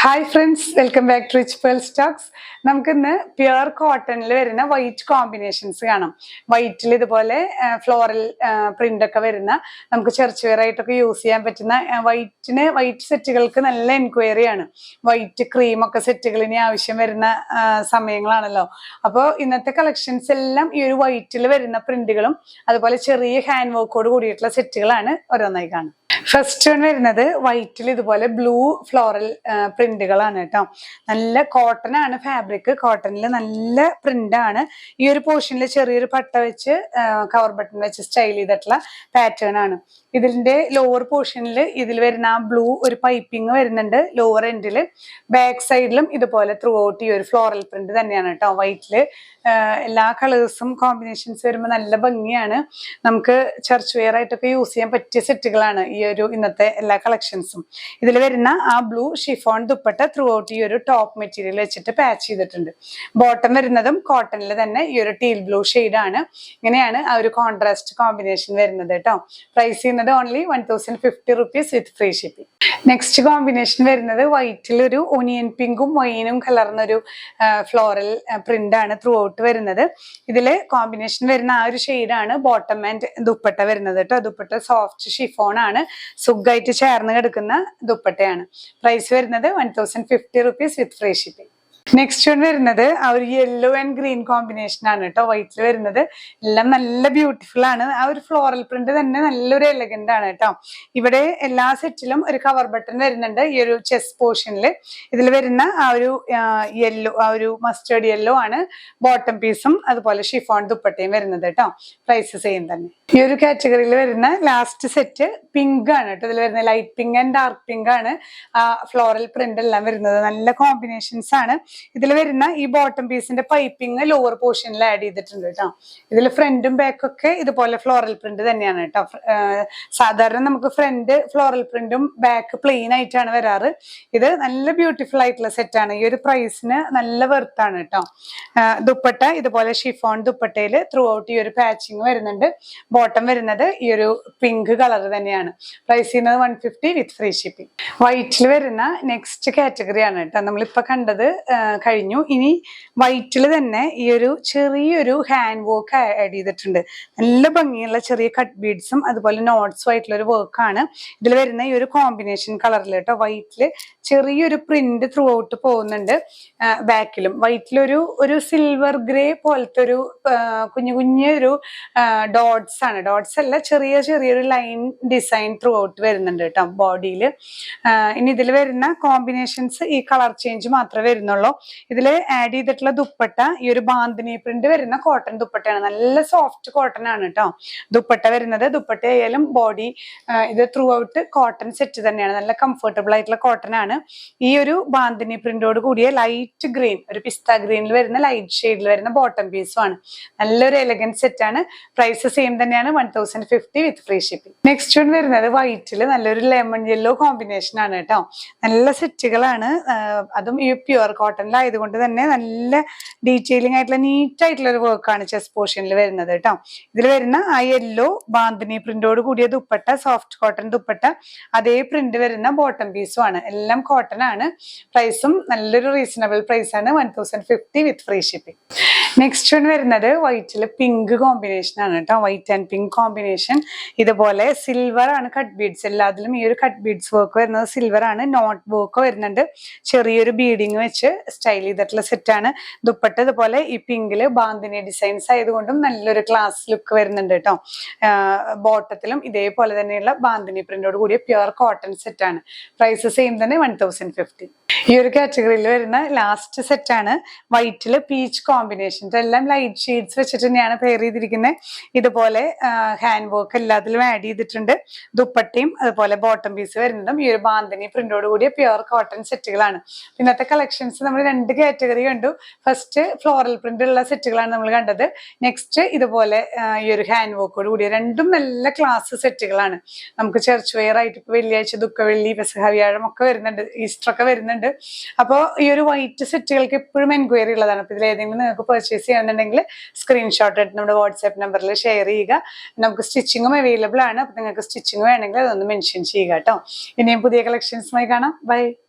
Hi friends, welcome back to rich pearl stocks. നമുക്കിന്ന് pure കോട്ടണിൽ വരുന്ന വൈറ്റ് കോമ്പിനേഷൻസ് കാണാം. വൈറ്റിൽ ഇതുപോലെ ഫ്ലോറൽ പ്രിന്റ് ഒക്കെ വരുന്ന നമുക്ക് ചർച്ച് വെയർ ആയിട്ടൊക്കെ യൂസ് ചെയ്യാൻ പറ്റുന്ന വൈറ്റ് സെറ്റുകൾക്ക് നല്ല എൻക്വയറിയാണ്. വൈറ്റ് ക്രീം ഒക്കെ സെറ്റുകൾ ഇനി ആവശ്യം വരുന്ന സമയങ്ങളാണല്ലോ. അപ്പോൾ ഇന്നത്തെ കളക്ഷൻസ് എല്ലാം ഈ ഒരു വൈറ്റിൽ വരുന്ന പ്രിന്റുകളും അതുപോലെ ചെറിയ ഹാൻഡ് വർക്കോട് കൂടിയിട്ടുള്ള സെറ്റുകളാണ് ഓരോന്നായി കാണും. ഫസ്റ്റ് വൺ വരുന്നത് വൈറ്റിൽ ഇതുപോലെ ബ്ലൂ ഫ്ലോറൽ പ്രിന്റുകളാണ് കേട്ടോ. നല്ല കോട്ടൺ ആണ് ഫാബ്രിക്. കോട്ടണിൽ നല്ല പ്രിന്റ് ആണ്. ഈ ഒരു പോർഷനിൽ ചെറിയൊരു പട്ട വെച്ച് കവർ ബട്ടൺ വെച്ച് സ്റ്റൈൽ ചെയ്തിട്ടുള്ള പാറ്റേൺ ആണ്. ഇതിന്റെ ലോവർ പോർഷനിൽ ഇതിൽ വരുന്ന ആ ബ്ലൂ ഒരു പൈപ്പിംഗ് വരുന്നുണ്ട് ലോവർ എൻഡിൽ. ബാക്ക് സൈഡിലും ഇതുപോലെ ത്രൂ ഔട്ട് ഈ ഒരു ഫ്ലോറൽ പ്രിന്റ് തന്നെയാണ് കേട്ടോ. വൈറ്റില് എല്ലാ കളേഴ്സും കോമ്പിനേഷൻസ് വരുമ്പോൾ നല്ല ഭംഗിയാണ്. നമുക്ക് ചർച്ച് വെയർ ആയിട്ടൊക്കെ യൂസ് ചെയ്യാൻ പറ്റിയ സെറ്റുകളാണ് ഈ ഒരു ഇന്നത്തെ എല്ലാ കളക്ഷൻസും. ഇതിൽ വരുന്ന ആ blue chiffon dupatta through out ഈ ഒരു ടോപ്പ് മെറ്റീരിയൽ വെച്ചിട്ട് പാച്ച് ചെയ്തിട്ടുണ്ട്. ബോട്ടം വരുന്നതും കോട്ടണിൽ തന്നെ ഈ ഒരു ടീൽ ബ്ലൂ ആണ്. ഇങ്ങനെയാണ് ആ ഒരു കോൺട്രാസ്റ്റ് കോമ്പിനേഷൻ വരുന്നത് കേട്ടോ. പ്രൈസ് ചെയ്യുന്നത് ഓൺലി 1050 rupees വിത്ത് ഫ്രീ ഷിപ്പിംഗ്. നെക്സ്റ്റ് കോമ്പിനേഷൻ വരുന്നത് വൈറ്റിൽ ഒരു ഒനിയൻ പിങ്കും വൈനും കലർന്നൊരു ഫ്ലോറൽ പ്രിന്റ് ആണ് ത്രൂ ഔട്ട് വരുന്നത്. ഇതില് കോമ്പിനേഷൻ വരുന്ന ആ ഒരു ഷെയ്ഡാണ് ബോട്ടം ആൻഡ് ദുപ്പട്ട വരുന്നത് കേട്ടോ. ദുപ്പട്ട സോഫ്റ്റ് ഷിഫോൺ ആണ്, സുഖമായിട്ട് ചേർന്ന് കിടക്കുന്ന ദുപ്പട്ടയാണ്. പ്രൈസ് വരുന്നത് 1050 rupees വിത്ത് ഫ്രീ ഷിപ്പിംഗ്. നെക്സ്റ്റ് വൺ വരുന്നത് ആ ഒരു യെല്ലോ ആൻഡ് ഗ്രീൻ കോമ്പിനേഷൻ ആണ് കേട്ടോ. വൈറ്റിൽ വരുന്നത് എല്ലാം നല്ല ബ്യൂട്ടിഫുൾ ആണ്. ആ ഒരു ഫ്ലോറൽ പ്രിന്റ് തന്നെ നല്ലൊരു എലഗന്റ് ആണ് കേട്ടോ. ഇവിടെ എല്ലാ സെറ്റിലും ഒരു കവർ ബട്ടൺ വരുന്നുണ്ട് ഈ ഒരു ചെസ്റ്റ് പോർഷനിൽ. ഇതിൽ വരുന്ന ആ ഒരു യെല്ലോ, ആ ഒരു മസ്റ്റേർഡ് യെല്ലോ ആണ് ബോട്ടം പീസും അതുപോലെ ഷിഫോൺ ദുപ്പട്ടയും വരുന്നത് കേട്ടോ. പ്രൈസ് സെയിം തന്നെ. ഈ ഒരു കാറ്റഗറിയിൽ വരുന്ന ലാസ്റ്റ് സെറ്റ് പിങ്ക് ആണ് കേട്ടോ. ഇതിൽ വരുന്ന light pink and dark pink ആണ് ആ ഫ്ലോറൽ പ്രിന്റ് എല്ലാം വരുന്നത്. നല്ല കോമ്പിനേഷൻസ് ആണ്. ഇതിൽ വരുന്ന ഈ ബോട്ടം പീസിന്റെ പൈപ്പിംഗ് ലോവർ പോർഷനിൽ ആഡ് ചെയ്തിട്ടുണ്ട് കേട്ടോ. ഇതിൽ ഫ്രണ്ടും ബാക്കും ഒക്കെ ഇതുപോലെ ഫ്ലോറൽ പ്രിന്റ് തന്നെയാണ് കേട്ടോ. സാധാരണ നമുക്ക് ഫ്രണ്ട് ഫ്ലോറൽ പ്രിന്റും ബാക്ക് പ്ലെയിൻ ആയിട്ടാണ് വരാറ്. ഇത് നല്ല ബ്യൂട്ടിഫുൾ ആയിട്ടുള്ള സെറ്റാണ്. ഈ ഒരു പ്രൈസിന് നല്ല വെർത്താണ് കേട്ടോ. ദുപ്പട്ട ഇതുപോലെ ഷിഫോൺ ദുപ്പട്ടയിൽ ത്രൂ ഔട്ട് ഈ ഒരു പാച്ചിങ് വരുന്നുണ്ട്. ബോട്ടം വരുന്നത് ഈ ഒരു പിങ്ക് കളർ തന്നെയാണ്. പ്രൈസ് ചെയ്യുന്നത് 150 വിത്ത് ഫ്രീ ഷിപ്പിംഗ്. വൈറ്റിൽ വരുന്ന നെക്സ്റ്റ് കാറ്റഗറിയാണ് കേട്ടോ. നമ്മളിപ്പോ കണ്ടത് കഴിഞ്ഞു. ഇനി വൈറ്റിൽ തന്നെ ഈ ഒരു ചെറിയൊരു ഹാൻഡ് വർക്ക് ആഡ് ചെയ്തിട്ടുണ്ട്. നല്ല ഭംഗിയുള്ള ചെറിയ കട്ട് ബീഡ്സും അതുപോലെ നോട്ട്സും ആയിട്ടുള്ള ഒരു വർക്കാണ് ഇതിൽ വരുന്ന ഈ ഒരു കോമ്പിനേഷൻ കളറിൽ കേട്ടോ. വൈറ്റില് ചെറിയൊരു പ്രിന്റ് ത്രൂ ഔട്ട് പോകുന്നുണ്ട്. ബാക്കിലും വൈറ്റിലൊരു സിൽവർ ഗ്രേ പോലത്തെ ഒരു കുഞ്ഞു കുഞ്ഞൊരു ഡോട്ട്സ് ആണ്. ഡോട്ട്സ് അല്ല, ചെറിയൊരു ലൈൻ ഡിസൈൻ ത്രൂ ഔട്ട് വരുന്നുണ്ട് കേട്ടോ ബോഡിയിൽ. ഇനി ഇതിൽ വരുന്ന കോമ്പിനേഷൻസ് ഈ കളർ ചേഞ്ച് മാത്രമേ വരുന്നുള്ളൂ. ഇതിൽ ആഡ് ചെയ്തിട്ടുള്ള ദുപ്പട്ട ഈ ഒരു ബാന്തിനി പ്രിന്റ് വരുന്ന കോട്ടൺ ദുപ്പട്ടയാണ്. നല്ല സോഫ്റ്റ് കോട്ടൺ ആണ് കേട്ടോ ദുപ്പട്ട വരുന്നത്. ദുപ്പട്ട ആയാലും ബോഡി ഇത് ത്രൂ ഔട്ട് കോട്ടൺ സെറ്റ് തന്നെയാണ്. നല്ല കംഫർട്ടബിൾ ആയിട്ടുള്ള കോട്ടൺ ആണ്. ഈ ഒരു ബാന്തിനി പ്രിന്റോട് കൂടിയ ലൈറ്റ് ഗ്രീൻ, ഒരു പിസ്ത ഗ്രീനിൽ വരുന്ന ലൈറ്റ് ഷെയ്ഡിൽ വരുന്ന ബോട്ടം പീസും ആണ്. നല്ലൊരു എലഗന്റ് സെറ്റ് ആണ്. പ്രൈസ് സെയിം തന്നെയാണ് 1050 വിത്ത് ഫ്രീ ഷിപ്പിംഗ്. നെക്സ്റ്റ് വൺ വരുന്നത് വൈറ്റിൽ നല്ലൊരു ലെമൺ യെല്ലോ കോമ്പിനേഷൻ ആണ് കേട്ടോ. നല്ല സെറ്റുകളാണ്. അതും ഈ പ്യുവർ കോട്ടണിലായതുകൊണ്ട് തന്നെ നല്ല ഡീറ്റെയിലിംഗ് ആയിട്ടുള്ള നീറ്റ് ആയിട്ടുള്ള ഒരു വർക്കാണ് ചെസ്റ്റ് പോർഷനിൽ വരുന്നത് കേട്ടോ. ഇതിൽ വരുന്ന ആ യെല്ലോ ബാന്തിനി പ്രിന്റോട് കൂടിയ ദുപ്പട്ട, സോഫ്റ്റ് കോട്ടൺ ദുപ്പട്ട, അതേ പ്രിന്റ് വരുന്ന ബോട്ടം പീസും ആണ്. എല്ലാം കോട്ടൺ ആണ്. പ്രൈസും നല്ലൊരു റീസണബിൾ പ്രൈസ് ആണ്, 1050 വിത്ത് ഫ്രീ ഷിപ്പിംഗ്. നെക്സ്റ്റ് വൺ വരുന്നത് വൈറ്റിൽ പിങ്ക് കോമ്പിനേഷൻ ആണ് കേട്ടോ. White and pink combination. ഇതുപോലെ സിൽവർ ആണ് കട്ട് ബീഡ്സ്. എല്ലാത്തിലും ഈ ഒരു കട്ട് ബീഡ്സ് വർക്ക് വരുന്നത് സിൽവർ ആണ്. നോട്ട് വർക്ക് വരുന്നുണ്ട്. ചെറിയൊരു ബീഡിങ് വെച്ച് സ്റ്റൈൽ ചെയ്തിട്ടുള്ള സെറ്റാണ്. ദുപ്പട്ട ഇതുപോലെ ഈ പിങ്കില് ബാന്തിനി ഡിസൈൻസ് ആയതുകൊണ്ടും നല്ലൊരു ക്ലാസ് ലുക്ക് വരുന്നുണ്ട് കേട്ടോ. ബോട്ടത്തിലും ഇതേപോലെ തന്നെയുള്ള ബാന്തിനി പ്രിന്റോട് കൂടിയ പ്യുവർ കോട്ടൺ സെറ്റാണ്. പ്രൈസ് സെയിം തന്നെ 1050. ഈ ഒരു കാറ്റഗറിയിൽ വരുന്ന ലാസ്റ്റ് സെറ്റാണ് വൈറ്റിൽ പീച്ച് കോമ്പിനേഷൻ. എല്ലാം ലൈറ്റ് ഷെയ്ഡ്സ് വെച്ചിട്ട് തന്നെയാണ് പെയർ ചെയ്തിരിക്കുന്നത്. ഇതുപോലെ ഹാൻഡ് വർക്ക് എല്ലാത്തിലും ആഡ് ചെയ്തിട്ടുണ്ട്. ദുപ്പട്ടയും അതുപോലെ ബോട്ടം പീസ് വരുന്നതും ഈ ഒരു ബാന്തിനി പ്രിന്റോട് കൂടിയ പ്യുവർ കോട്ടൺ സെറ്റുകളാണ്. ഇന്നത്തെ കളക്ഷൻസ് നമ്മൾ 2 കാറ്റഗറി കണ്ടു. ഫസ്റ്റ് ഫ്ലോറൽ പ്രിന്റ് ഉള്ള സെറ്റുകളാണ് നമ്മൾ കണ്ടത്. നെക്സ്റ്റ് ഇതുപോലെ ഈ ഒരു ഹാൻഡ് വർക്കോട് കൂടിയ രണ്ടും നല്ല ക്ലാസ് സെറ്റുകളാണ്. നമുക്ക് ചർച്ച് വെയർ ആയിട്ട് ഇപ്പൊ വെള്ളിയാഴ്ച ദുഃഖവെള്ളി, പെസഹ വ്യാഴം ഒക്കെ വരുന്നുണ്ട്, ഈസ്റ്റർ ഒക്കെ വരുന്നുണ്ട്. അപ്പോൾ ഈ ഒരു വൈറ്റ് സെറ്റുകൾക്ക് എപ്പോഴും എൻക്വയറി ഉള്ളതാണ്. അപ്പൊ ഇതിൽ ഏതെങ്കിലും നിങ്ങൾക്ക് പർച്ചേസ് ചെയ്യുന്നുണ്ടെങ്കിൽ സ്ക്രീൻഷോട്ട് എടുത്ത് നമ്മുടെ വാട്സ്ആപ്പ് നമ്പറിൽ ഷെയർ ചെയ്യുക. നമുക്ക് സ്റ്റിച്ചിങ്ങും അവൈലബിൾ ആണ്. അപ്പൊ നിങ്ങൾക്ക് സ്റ്റിച്ചിങ് വേണമെങ്കിൽ അതൊന്ന് മെൻഷൻ ചെയ്യുക കേട്ടോ. ഇനിയും പുതിയ കളക്ഷൻസുമായി കാണാം. ബൈ.